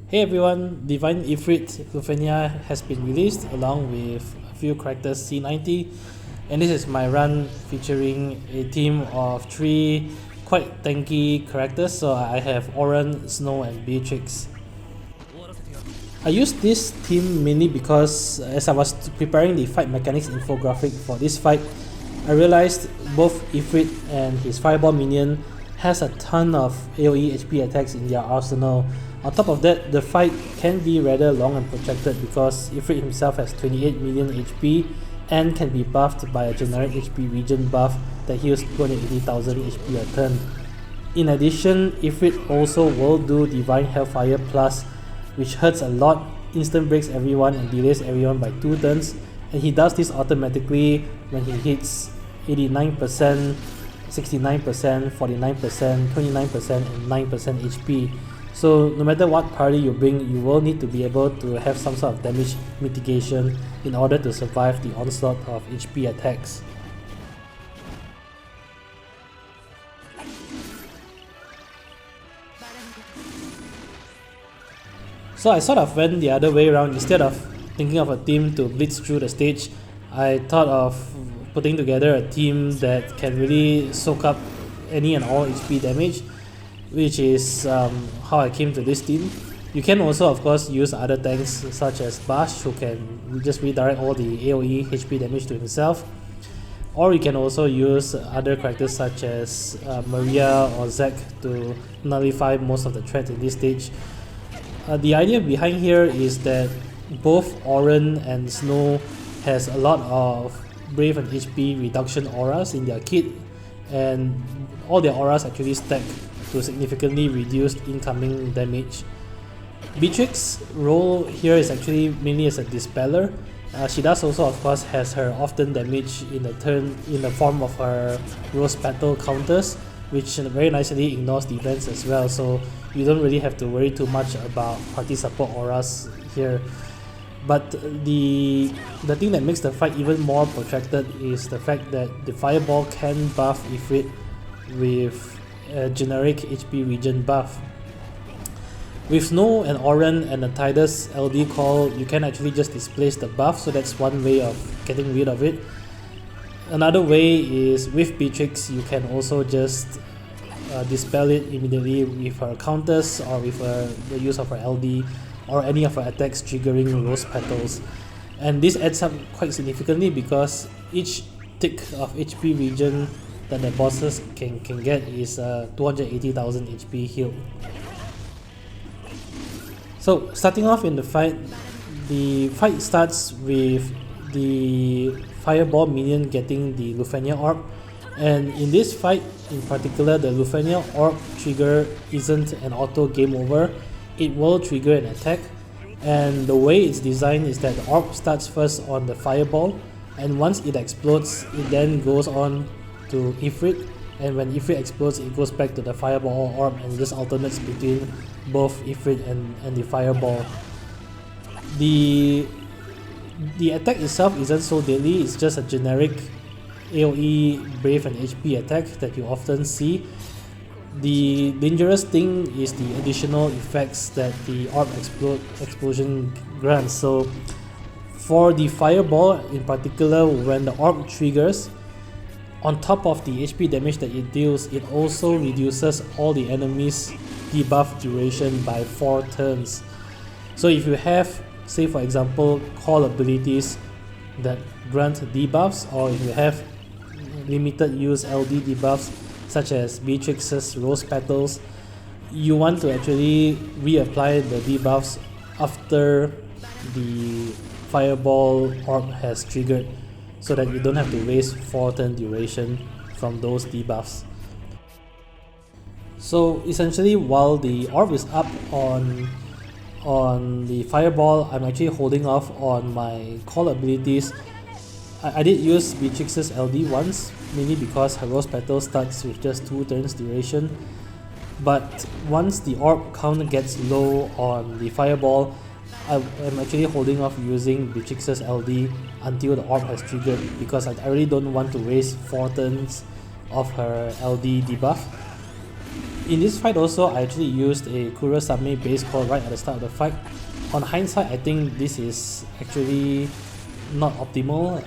Hey everyone, Divine Ifrit Lufenia has been released along with a few characters C90, and this is my run featuring a team of 3 quite tanky characters. So I have Auron, Snow and Beatrix. I used this team mainly because as I was preparing the fight mechanics infographic for this fight, I realized both Ifrit and his fireball minion has a ton of AoE HP attacks in their arsenal. On top of that, the fight can be rather long and protracted because Ifrit himself has 28 million HP and can be buffed by a generic HP regen buff that heals 280,000 HP a turn. In addition, Ifrit also will do Divine Hellfire Plus, which hurts a lot, instant breaks everyone and delays everyone by 2 turns, and he does this automatically when he hits 89%, 69%, 49%, 29% and 9% HP. So no matter what party you bring, you will need to be able to have some sort of damage mitigation in order to survive the onslaught of HP attacks. So I sort of went the other way around. Instead of thinking of a team to blitz through the stage, I thought of putting together a team that can really soak up any and all HP damage, which is how I came to this team. You can also of course use other tanks such as Bash, who can just redirect all the AoE HP damage to himself, or you can also use other characters such as Maria or Zack to nullify most of the threats in this stage. The idea behind here is that both Auron and Snow has a lot of Brave and HP reduction auras in their kit, and all their auras actually stack to significantly reduce incoming damage. Beatrix's role here is actually mainly as a dispeller. She does also of course has her often damage in the form of her Rose Petal counters, which very nicely ignores defense as well, so you don't really have to worry too much about party support auras here. But the thing that makes the fight even more protracted is the fact that the fireball can buff Ifrit with a generic HP regen buff. With Snow and Auron and a Tidus LD call, you can actually just displace the buff, so that's one way of getting rid of it. Another way is with Beatrix, you can also just dispel it immediately with her counters or with the use of her LD or any of her attacks triggering Rose Petals. And this adds up quite significantly because each tick of HP regen that the bosses can get is 280,000 HP healed. So starting off in the fight starts with the fireball minion getting the Lufenia orb, and in this fight in particular, the Lufenia orb trigger isn't an auto game over. It will trigger an attack, and the way it's designed is that the orb starts first on the fireball, and once it explodes it then goes on to Ifrit, and when Ifrit explodes it goes back to the fireball orb and just alternates between both Ifrit and the fireball. The attack itself isn't so deadly, it's just a generic AoE Brave and HP attack that you often see. The dangerous thing is the additional effects that the orb explosion grants. So for the fireball in particular, when the orb triggers, on top of the HP damage that it deals, it also reduces all the enemies' debuff duration by 4 turns. So if you have, say for example, call abilities that grant debuffs, or if you have limited use LD debuffs such as Beatrix's Rose Petals, you want to actually reapply the debuffs after the fireball orb has triggered, so that you don't have to waste 4 turn duration from those debuffs. So essentially, while the orb is up on the fireball, I'm actually holding off on my call abilities. I did use Beatrix's LD once, mainly because her Rose Petal starts with just 2 turns duration, but once the orb count gets low on the fireball, I'm actually holding off using Beatrix's LD until the orb has triggered, because I really don't want to waste 4 turns of her LD debuff. In this fight also, I actually used a Kurasame base call right at the start of the fight. On hindsight, I think this is actually not optimal.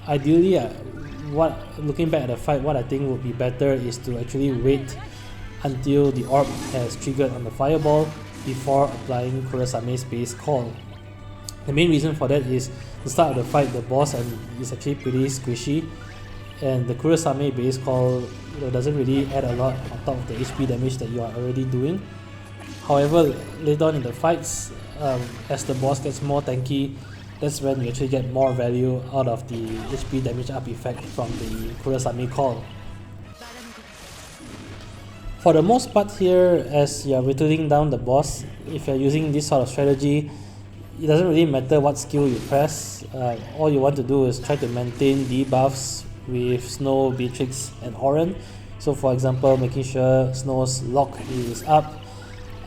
Ideally, looking back at the fight, what I think would be better is to actually wait until the orb has triggered on the fireball before applying Kurasame's base call. The main reason for that is the start of the fight, the boss is actually pretty squishy, and the Kurasame base call doesn't really add a lot on top of the HP damage that you are already doing. However, later on in the fights, as the boss gets more tanky, that's when you actually get more value out of the HP damage up effect from the Kurasame call. For the most part here, as you are whittling down the boss, if you are using this sort of strategy, it doesn't really matter what skill you press. All you want to do is try to maintain debuffs with Snow, Beatrix and Auron. So for example, making sure Snow's lock is up,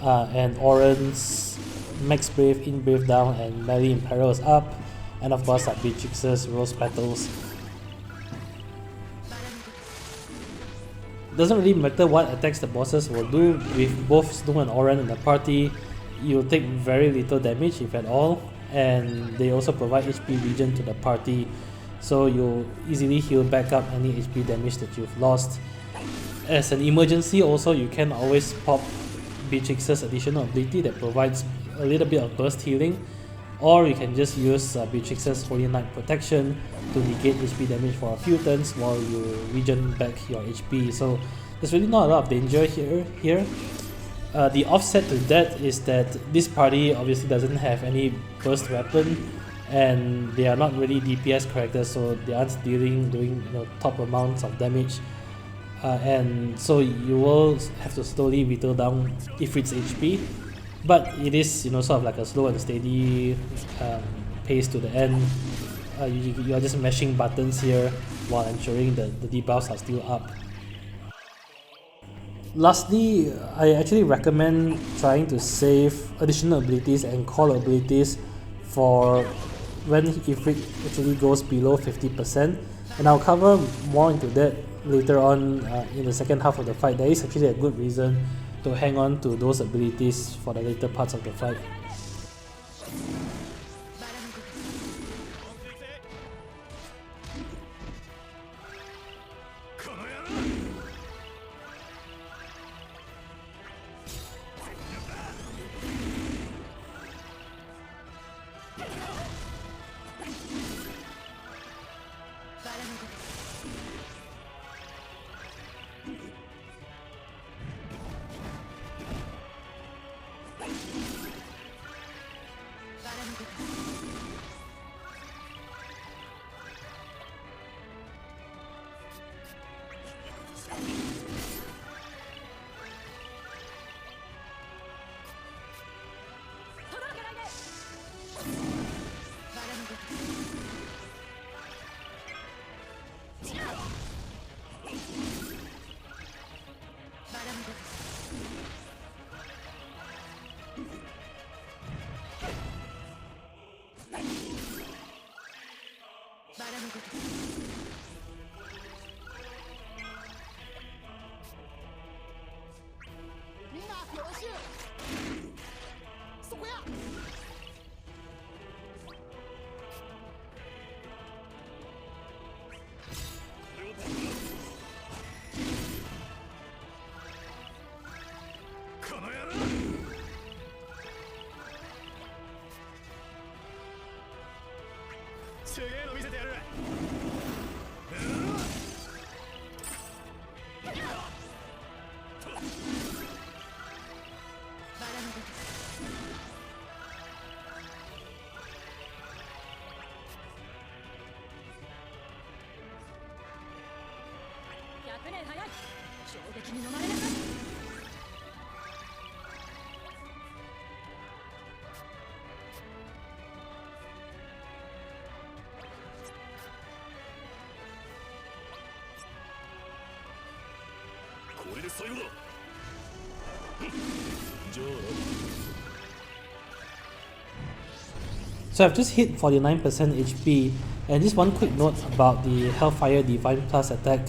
and Auron's max brave, in brave down and melee in peril is up, and of course Beatrix's rose petals. Doesn't really matter what attacks the bosses will do. With both Snow and Auron in the party, you'll take very little damage if at all, and they also provide HP regen to the party, so you'll easily heal back up any HP damage that you've lost. As an emergency also, you can always pop Beatrix's additional ability that provides a little bit of burst healing, or you can just use Beatrix's Holy Knight protection to negate HP damage for a few turns while you regen back your HP. So there's really not a lot of danger here. The offset to that is that this party obviously doesn't have any burst weapon, and they are not really DPS characters, so they aren't doing top amounts of damage, and so you will have to slowly whittle down Ifrit's HP. But it is sort of like a slow and steady pace to the end. You are just mashing buttons here while ensuring that the debuffs are still up. Lastly, I actually recommend trying to save additional abilities and call abilities for when Ifrit actually goes below 50%, and I'll cover more into that later on in the second half of the fight. There is actually a good reason to hang on to those abilities for the later parts of the fight. So I've just hit 49% HP, and just one quick note about the Hellfire Divine Plus attack.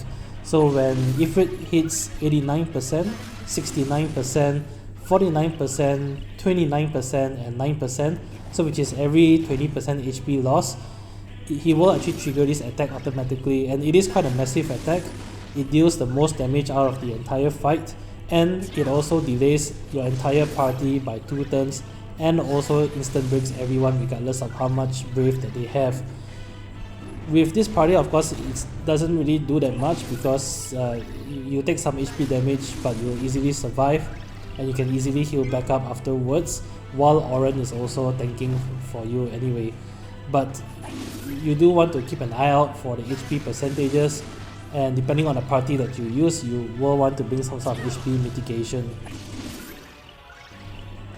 So when Ifrit hits 89%, 69%, 49%, 29% and 9%, so which is every 20% HP loss, he will actually trigger this attack automatically, and it is quite a massive attack. It deals the most damage out of the entire fight, and it also delays your entire party by 2 turns, and also instant breaks everyone regardless of how much brave that they have. With this party, of course, it doesn't really do that much because you take some HP damage, but you'll easily survive and you can easily heal back up afterwards, while Auron is also tanking for you anyway. But you do want to keep an eye out for the HP percentages, and depending on the party that you use, you will want to bring some sort of HP mitigation.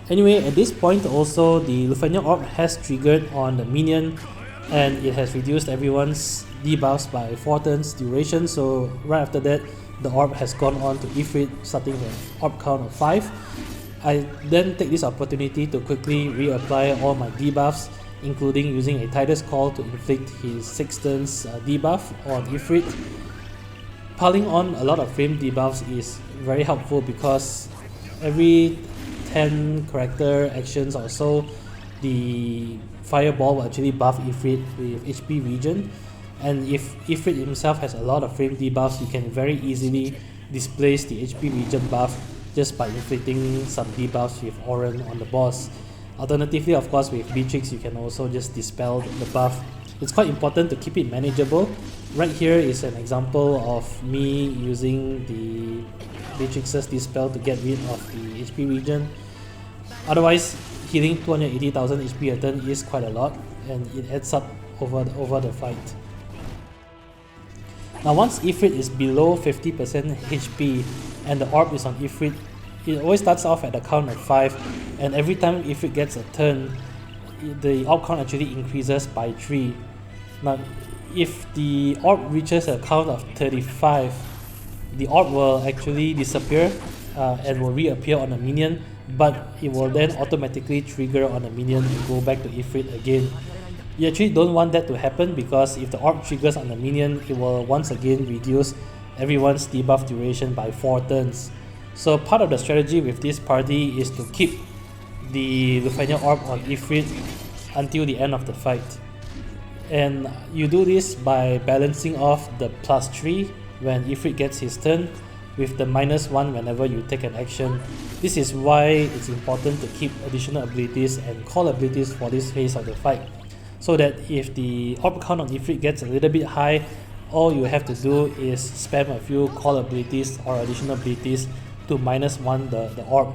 Anyway, at this point also, the Lufenia orb has triggered on the minion, and it has reduced everyone's debuffs by 4 turns duration, so right after that the orb has gone on to Ifrit, starting with an orb count of 5. I then take this opportunity to quickly reapply all my debuffs, including using a Tidus call to inflict his 6 turns debuff on Ifrit. Piling on a lot of frame debuffs is very helpful because every 10 character actions or so, the fireball will actually buff Ifrit with HP regen, and if Ifrit himself has a lot of frame debuffs, you can very easily displace the HP regen buff just by inflicting some debuffs with Auron on the boss. Alternatively, of course, with Beatrix you can also just dispel the buff. It's quite important to keep it manageable. Right here is an example of me using the Beatrix's dispel to get rid of the HP regen. Otherwise, healing 280,000 HP a turn is quite a lot, and it adds up over the fight. Now once Ifrit is below 50% HP and the orb is on Ifrit, it always starts off at a count of 5, and every time Ifrit gets a turn, the orb count actually increases by 3. Now if the orb reaches a count of 35, the orb will actually disappear and will reappear on a minion, but it will then automatically trigger on a minion and go back to Ifrit again. You actually don't want that to happen, because if the orb triggers on the minion, it will once again reduce everyone's debuff duration by 4 turns. So part of the strategy with this party is to keep the Lufenia orb on Ifrit until the end of the fight. And you do this by balancing off the +3 when Ifrit gets his turn with the -1 whenever you take an action. This is why it's important to keep additional abilities and call abilities for this phase of the fight, so that if the orb count on Ifrit gets a little bit high, all you have to do is spam a few call abilities or additional abilities to -1 the orb,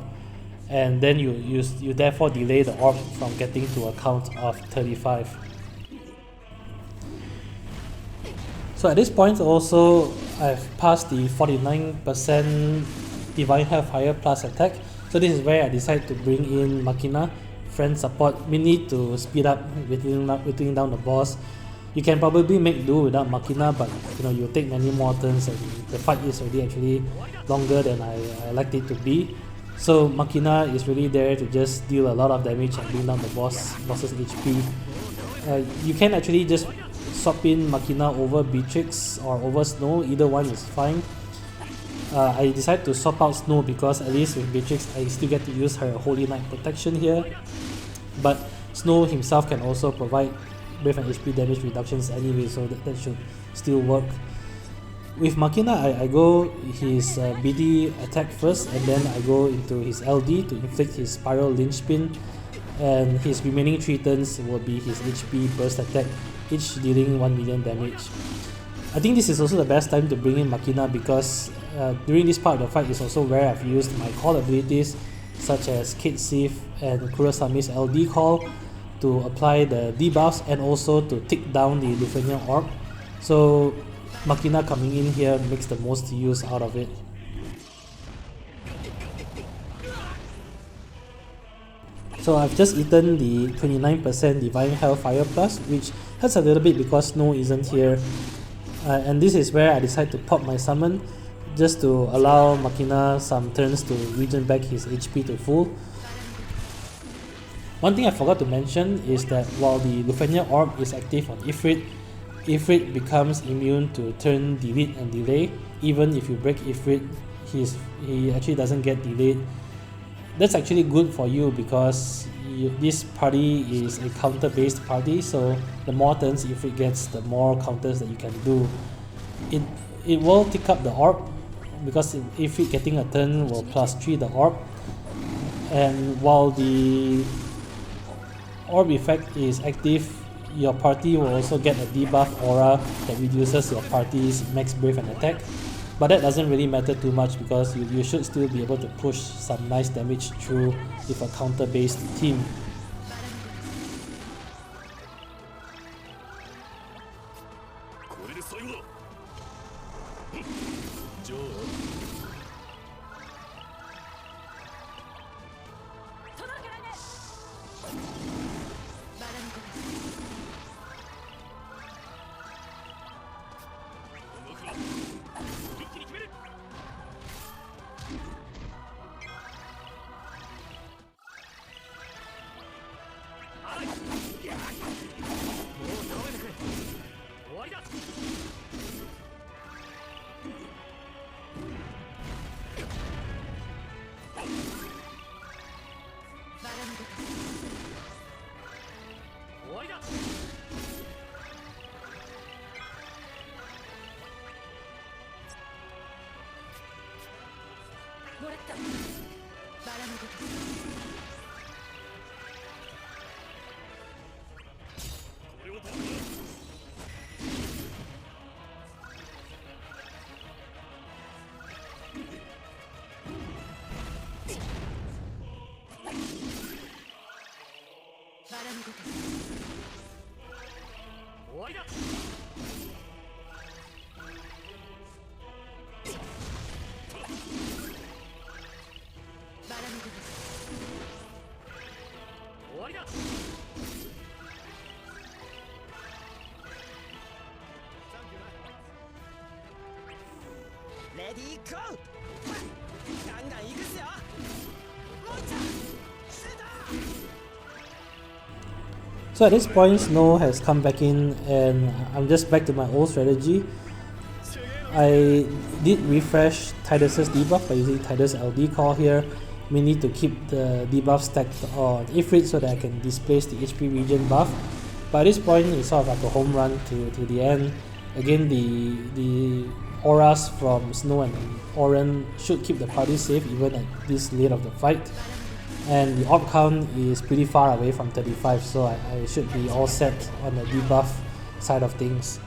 and then you therefore delay the orb from getting to a count of 35. So at this point also, I've passed the 49% Divine Hellfire plus attack, so this is where I decide to bring in Machina, friend support, mainly to speed up whittling down the boss. You can probably make do without Machina, but you take many more turns and the fight is already actually longer than I liked it to be. So Machina is really there to just deal a lot of damage and bring down the boss's HP. You can actually just swap in Machina over Beatrix or over Snow, either one is fine. I decided to swap out Snow because at least with Beatrix I still get to use her Holy Knight protection here, but Snow himself can also provide brave and HP damage reductions anyway, so that should still work. With Machina, I go his BD attack first, and then I go into his LD to inflict his Spiral Lynch Spin, and his remaining 3 turns will be his HP burst attack, each dealing 1 million damage. I think this is also the best time to bring in Machina because during this part of the fight is also where I've used my call abilities such as Kate Sith and Kurasame's LD call to apply the debuffs and also to tick down the Lufenia orb. So Machina coming in here makes the most use out of it. So I've just eaten the 29% Divine Hellfire Plus, which hurts a little bit because Snow isn't here. And this is where I decide to pop my summon, just to allow Machina some turns to regen back his HP to full. One thing I forgot to mention is that while the Lufenia orb is active on Ifrit, Ifrit becomes immune to turn delete and delay. Even if you break Ifrit, he actually doesn't get delayed. That's actually good for you because this party is a counter based party, so the more turns Ifrit gets, the more counters that you can do. It will tick up the orb because Ifrit getting a turn will +3 the orb, and while the orb effect is active, your party will also get a debuff aura that reduces your party's max brave and attack, but that doesn't really matter too much because you should still be able to push some nice damage through with a counter based team. So at this point, Snow has come back in and I'm just back to my old strategy. I did refresh Tidus's debuff by using Tidus LD core here, mainly to keep the debuff stacked on Ifrit so that I can displace the HP regen buff. But at this point, it's sort of like a home run to the end. Again, the auras from Snow and Auron should keep the party safe even at this late of the fight. And the orb count is pretty far away from 35, so I should be all set on the debuff side of things.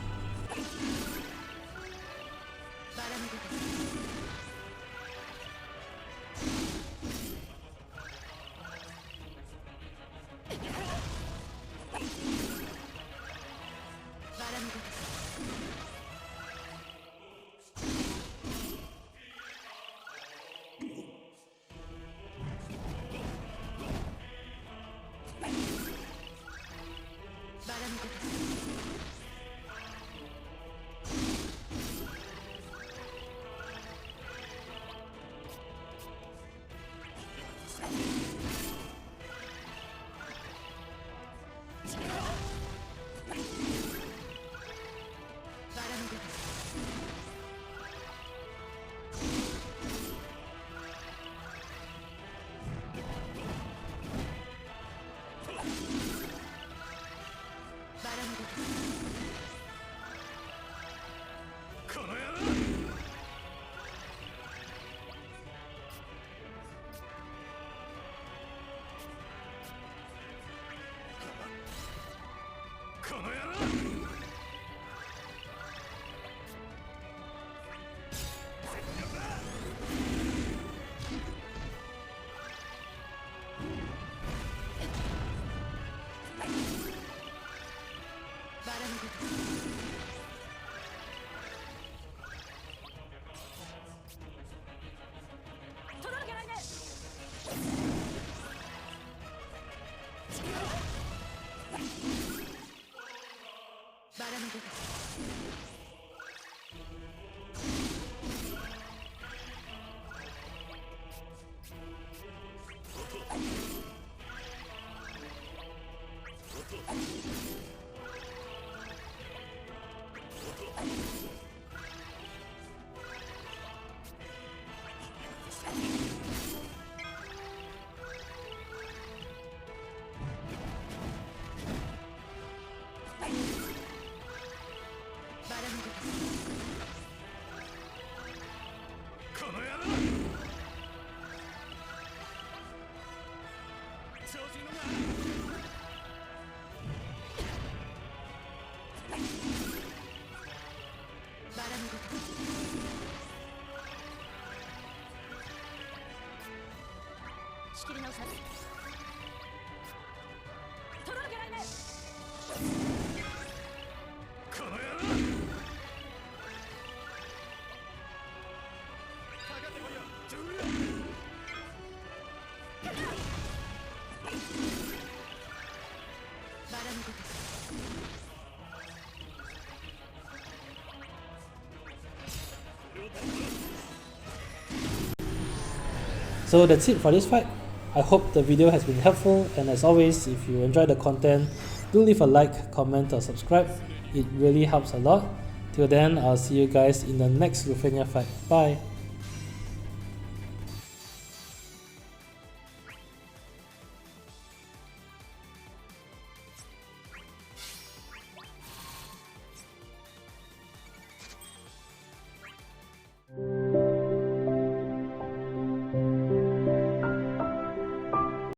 So that's it for this fight. I hope the video has been helpful, and as always, if you enjoy the content, do leave a like, comment or subscribe. It really helps a lot. Till then, I'll see you guys in the next Lufenia fight. Bye!